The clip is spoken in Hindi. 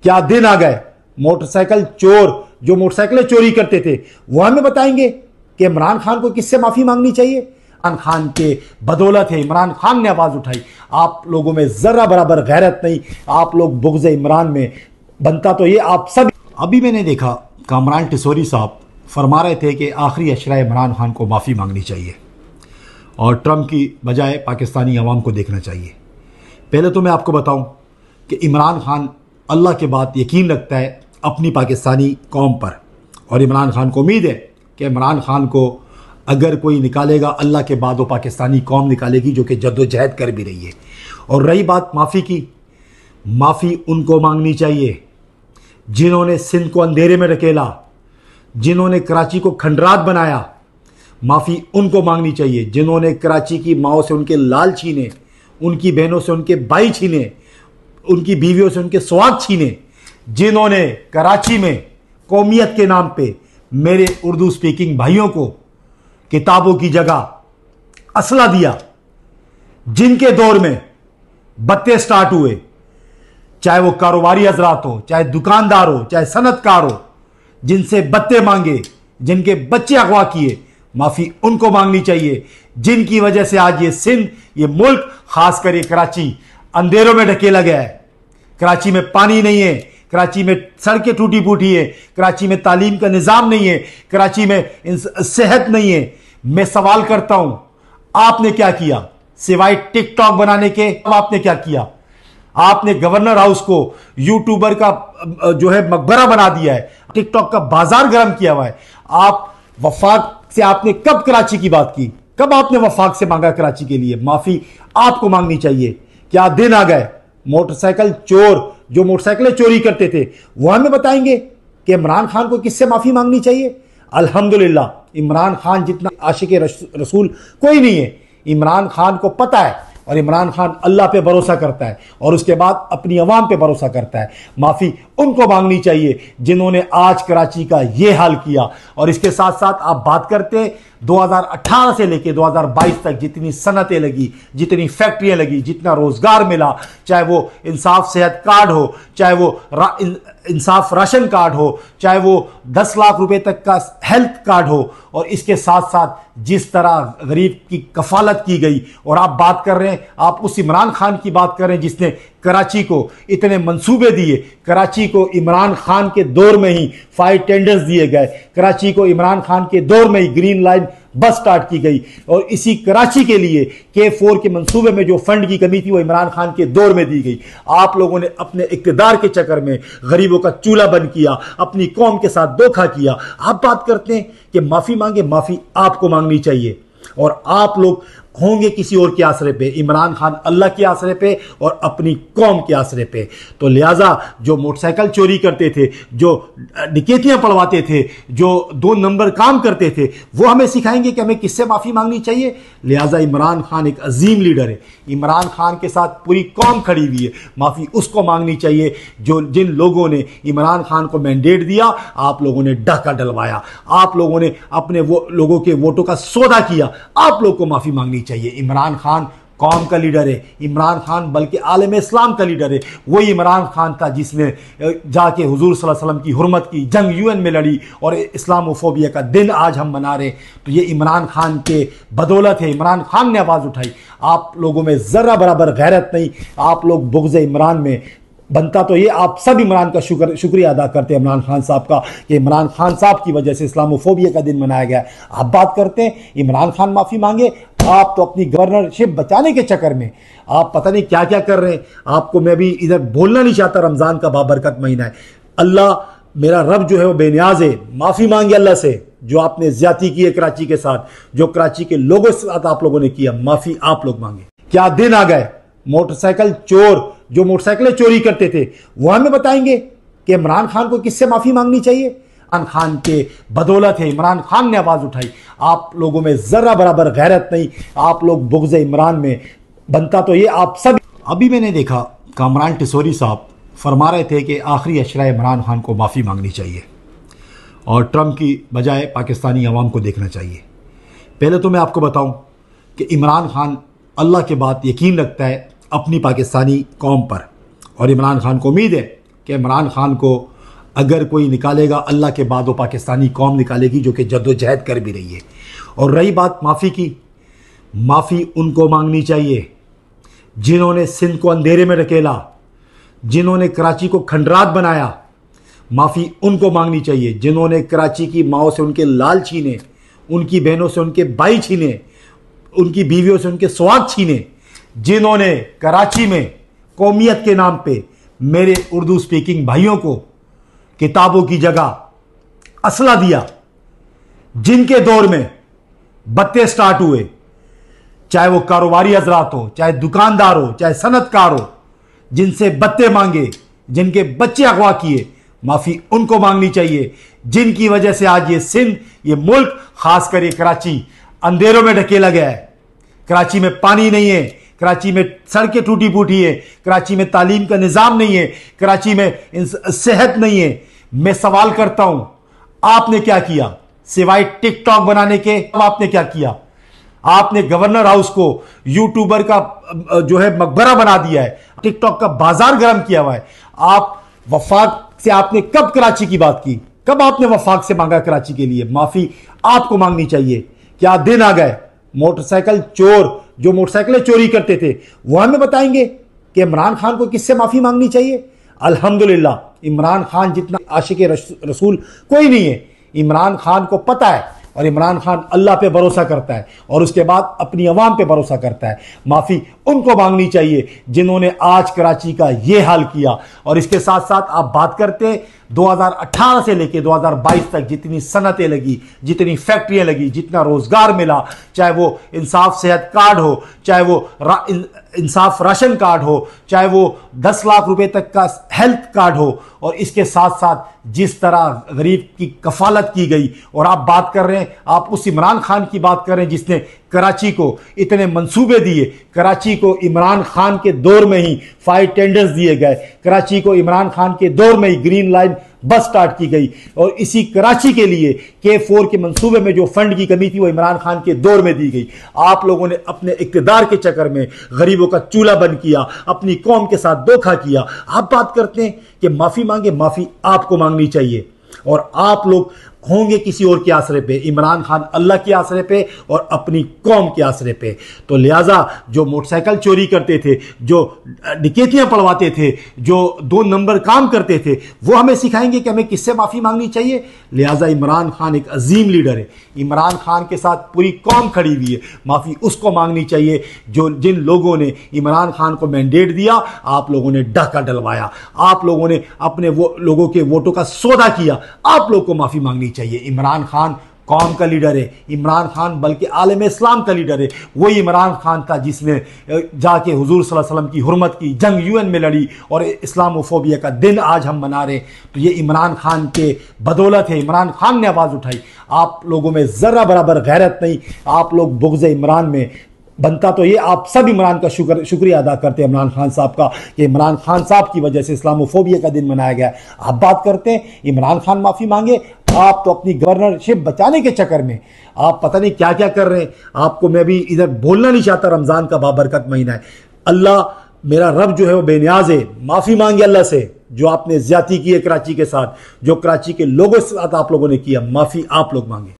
क्या दिन आ गए। मोटरसाइकिल चोर जो मोटरसाइकिलें चोरी करते थे वो हमें बताएंगे कि इमरान खान को किससे माफी मांगनी चाहिए। इमरान खान के बदौलत है इमरान खान ने आवाज उठाई। आप लोगों में जरा बराबर गैरत नहीं, आप लोग बुग़्ज़ इमरान में बनता तो ये आप सब। अभी मैंने देखा कामरान टिसोरी साहब फरमा रहे थे कि आखिरी अशरा इमरान खान को माफ़ी मांगनी चाहिए और ट्रंप की बजाय पाकिस्तानी अवाम को देखना चाहिए। पहले तो मैं आपको बताऊं कि इमरान खान अल्लाह के बाद यकीन रखता है अपनी पाकिस्तानी कौम पर, और इमरान खान को उम्मीद है कि इमरान खान को अगर कोई निकालेगा अल्लाह के बाद वो पाकिस्तानी कौम निकालेगी, जो कि जद्दोजहद कर भी रही है। और रही बात माफ़ी की, माफ़ी उनको मांगनी चाहिए जिन्होंने सिंध को अंधेरे में ढकेला, जिन्होंने कराची को खंडरात बनाया। माफ़ी उनको मांगनी चाहिए जिन्होंने कराची की माओ से उनके लाल छीने, उनकी बहनों से उनके भाई छीने, उनकी बीवियों से उनके स्वाद छीने, जिन्होंने कराची में कौमियत के नाम पे मेरे उर्दू स्पीकिंग भाइयों को किताबों की जगह असला दिया, जिनके दौर में बत्ते स्टार्ट हुए, चाहे वो कारोबारी हजरात हो, चाहे दुकानदार हो, चाहे सनतकार हो, जिनसे बत्ते मांगे, जिनके बच्चे अगवा किए। माफ़ी उनको मांगनी चाहिए जिनकी वजह से आज ये सिंध, ये मुल्क, खासकर ये कराची अंधेरों में ढकेला गया है। कराची में पानी नहीं है, कराची में सड़कें टूटी फूटी है, कराची में तालीम का निज़ाम नहीं है, कराची में सेहत नहीं है। मैं सवाल करता हूं, आपने क्या किया सिवाय टिकटॉक बनाने के? आपने क्या किया? आपने गवर्नर हाउस को यूट्यूबर का जो है मकबरा बना दिया है, टिकटॉक का बाजार गर्म किया हुआ है। आप वफाक से आपने कब कराची की बात की? कब आपने वफाक से मांगा कराची के लिए? माफी आपको मांगनी चाहिए। क्या दिन आ गए। मोटरसाइकिल चोर जो मोटरसाइकिलें चोरी करते थे वो हमें बताएंगे कि इमरान खान को किससे माफी मांगनी चाहिए। अल्हम्दुलिल्लाह इमरान खान जितना आशिक रसूल कोई नहीं है। इमरान खान को पता है और इमरान खान अल्लाह पे भरोसा करता है और उसके बाद अपनी अवाम पे भरोसा करता है। माफ़ी उनको मांगनी चाहिए जिन्होंने आज कराची का ये हाल किया। और इसके साथ साथ आप बात करते 2018 से लेकर 2022 तक जितनी सनतें लगी, जितनी फैक्ट्रियां लगी, जितना रोजगार मिला, चाहे वो इंसाफ सेहत कार्ड हो, चाहे वो इंसाफ राशन कार्ड हो, चाहे वो 10 लाख रुपए तक का हेल्थ कार्ड हो, और इसके साथ साथ जिस तरह गरीब की कफालत की गई। और आप बात कर रहे हैं, आप उस इमरान खान की बात कर रहे हैं जिसने कराची को इतने मंसूबे दिए। कराची को इमरान खान के दौर में ही 5 टेंडर्स दिए गए, कराची को इमरान खान के दौर में ही ग्रीन लाइन बस स्टार्ट की गई, और इसी कराची के लिए K4 के मंसूबे में जो फंड की कमी थी वो इमरान खान के दौर में दी गई। आप लोगों ने अपने इक्तदार के चक्कर में गरीबों का चूल्हा बंद किया, अपनी कौम के साथ धोखा किया। आप बात करते हैं कि माफी मांगे, माफी आपको मांगनी चाहिए। और आप लोग होंगे किसी और के आसरे पे, इमरान खान अल्लाह के आसरे पे और अपनी कौम के आसरे पे। तो लिहाजा जो मोटरसाइकिल चोरी करते थे, जो डिकेतियां पढ़वाते थे, जो 2 नंबर काम करते थे, वो हमें सिखाएंगे कि हमें किससे माफ़ी मांगनी चाहिए। लिहाजा इमरान खान एक अजीम लीडर है, इमरान खान के साथ पूरी कौम खड़ी हुई है। माफ़ी उसको मांगनी चाहिए जो जिन लोगों ने इमरान खान को मैंडेट दिया, आप लोगों ने डाका डलवाया, आप लोगों ने अपने वो लोगों के वोटों का सौदा किया, आप लोग को माफ़ी मांगनी चाहिए। इमरान खान कौम का लीडर है, इमरान खान बल्कि आलम इस्लाम का लीडर है। वही इमरान खान था जिसने जाके हुजूर सल्लल्लाहु अलैहि वसल्लम की हुर्मत की, जंग यूएन में लड़ी, और इस्लामोफोबिया का दिन आज हम मना रहे। तो ये इमरान खान के बदौलत है, इमरान खान ने आवाज़ उठाई। आप लोगों में ज़रा बराबर गैरत नहीं, आप लोग बुग़्ज़ इमरान में बनता तो ये आप सब इमरान का शुक्रिया अदा करते हैं इमरान खान साहब का कि इमरान खान साहब की वजह से इस्लामोफोबिया का दिन मनाया गया। आप बात करते हैं इमरान खान माफ़ी मांगे, आप तो अपनी गवर्नरशिप बचाने के चक्कर में आप पता नहीं क्या क्या कर रहे हैं। आपको मैं भी इधर बोलना नहीं चाहता, रमज़ान का बाबरकत महीना है। अल्लाह मेरा रब जो है वो बेनियाज है। माफ़ी मांगे अल्लाह से जो आपने ज्यादती की है कराची के साथ, जो कराची के लोगों के साथ आप लोगों ने किया। माफ़ी आप लोग मांगे। क्या दिन आ गए। मोटरसाइकिल चोर जो मोटरसाइकिलें चोरी करते थे वो हमें बताएंगे कि इमरान खान को किससे माफ़ी मांगनी चाहिए। इमरान खान के बदौलत है, इमरान खान ने आवाज़ उठाई। आप लोगों में ज़रा बराबर गैरत नहीं, आप लोग बुग़्ज़ इमरान में बनता तो ये आप सब। अभी मैंने देखा कामरान टिसोरी साहब फरमा रहे थे कि आखिरी अशरा इमरान खान को माफ़ी मांगनी चाहिए और ट्रंप की बजाय पाकिस्तानी अवाम को देखना चाहिए। पहले तो मैं आपको बताऊं कि इमरान खान अल्लाह के बाद यकीन रखता है अपनी पाकिस्तानी कौम पर, और इमरान खान को उम्मीद है कि इमरान खान को अगर कोई निकालेगा अल्लाह के बाद वो पाकिस्तानी कौम निकालेगी, जो कि जद्दोजहद कर भी रही है। और रही बात माफ़ी की, माफ़ी उनको मांगनी चाहिए जिन्होंने सिंध को अंधेरे में धकेला, जिन्होंने कराची को खंडरात बनाया। माफ़ी उनको मांगनी चाहिए जिन्होंने कराची की माओ से उनके लाल छीने, उनकी बहनों से उनके भाई छीने, उनकी बीवियों से उनके स्वाद छीने, जिन्होंने कराची में कौमियत के नाम पे मेरे उर्दू स्पीकिंग भाइयों को किताबों की जगह असला दिया, जिनके दौर में बत्ते स्टार्ट हुए, चाहे वो कारोबारी हजरात हो, चाहे दुकानदार हो, चाहे सनतकार हो, जिनसे बत्ते मांगे, जिनके बच्चे अगवा किए। माफ़ी उनको मांगनी चाहिए जिनकी वजह से आज ये सिंध, ये मुल्क, खासकर ये कराची अंधेरों में ढकेला गया है। कराची में पानी नहीं है, कराची में सड़कें टूटी फूटी है, कराची में तालीम का निज़ाम नहीं है, कराची में सेहत नहीं है। मैं सवाल करता हूं, आपने क्या किया सिवाय टिकटॉक बनाने के? आपने क्या किया? आपने गवर्नर हाउस को यूट्यूबर का जो है मकबरा बना दिया है, टिकटॉक का बाजार गर्म किया हुआ है। आप वफाक से आपने कब कराची की बात की? कब आपने वफाक से मांगा कराची के लिए? माफी आपको मांगनी चाहिए। क्या दिन आ गए मोटरसाइकिल चोर जो मोटरसाइकिलें चोरी करते थे वो हमें बताएंगे कि इमरान खान को किससे माफी मांगनी चाहिए? अल्हम्दुलिल्लाह इमरान खान जितना आशिक रसूल कोई नहीं है। इमरान खान को पता है और इमरान खान अल्लाह पे भरोसा करता है और उसके बाद अपनी अवाम पे भरोसा करता है। माफ़ी उनको मांगनी चाहिए जिन्होंने आज कराची का ये हाल किया। और इसके साथ साथ आप बात करते 2018 से लेकर 2022 तक जितनी सनतें लगी, जितनी फैक्ट्रियां लगी, जितना रोजगार मिला, चाहे वो इंसाफ सेहत कार्ड हो, चाहे वो इंसाफ राशन कार्ड हो, चाहे वो 10 लाख रुपए तक का हेल्थ कार्ड हो, और इसके साथ साथ जिस तरह गरीब की कफालत की गई। और आप बात कर रहे हैं, आप उस इमरान खान की बात कर रहे हैं जिसने कराची को इतने मंसूबे दिए। कराची को इमरान खान के दौर में ही 5 टेंडर्स दिए गए, कराची को इमरान खान के दौर में ही ग्रीन लाइन बस स्टार्ट की गई, और इसी कराची के लिए K4 के मंसूबे में जो फंड की कमी थी वो इमरान खान के दौर में दी गई। आप लोगों ने अपने इक़्तिदार के चक्कर में गरीबों का चूल्हा बंद किया, अपनी कौम के साथ धोखा किया। आप बात करते हैं कि माफी मांगे, माफी आपको मांगनी चाहिए। और आप लोग होंगे किसी और के आसरे पे, इमरान खान अल्लाह के आसरे पे और अपनी कौम के आसरे पे। तो लिहाजा जो मोटरसाइकिल चोरी करते थे, जो डिकेतियां पढ़वाते थे, जो 2 नंबर काम करते थे, वो हमें सिखाएंगे कि हमें किससे माफ़ी मांगनी चाहिए। लिहाजा इमरान खान एक अजीम लीडर है, इमरान खान के साथ पूरी कौम खड़ी हुई है। माफ़ी उसको मांगनी चाहिए जिन लोगों ने इमरान खान को मैंडेट दिया, आप लोगों ने डाका डलवाया, आप लोगों ने अपने लोगों के वोटों का सौदा किया, आप लोग को माफ़ी मांगनी चाहिए। इमरान खान कौम का लीडर है, इमरान खान बल्कि आलम इस्लाम का लीडर है। वही इमरान खान था जिसने जाके हुजूर सल्लल्लाहु अलैहि वसल्लम की हुर्मत की, जंग UN में लड़ी, और इस्लामोफोबिया का दिन आज हम मना रहे। तो ये इमरान खान के बदौलत है, इमरान खान ने आवाज़ उठाई। आप लोगों में ज़रा बराबर गैरत नहीं, आप लोग बुग़्ज़ इमरान में बनता तो ये आप सब इमरान का शुक्रिया अदा करते हैं इमरान खान साहब का कि इमरान खान साहब की वजह से इस्लामोफोबिया का दिन मनाया गया। आप बात करते हैं इमरान खान माफ़ी मांगे, आप तो अपनी गवर्नरशिप बचाने के चक्कर में आप पता नहीं क्या क्या कर रहे हैं। आपको मैं भी इधर बोलना नहीं चाहता, रमज़ान का बाबरकत महीना है। अल्लाह मेरा रब जो है वो बेनियाज है। माफ़ी मांगे अल्लाह से जो आपने ज्यादती की है कराची के साथ, जो कराची के लोगों के साथ आप लोगों ने किया। माफ़ी आप लोग मांगे।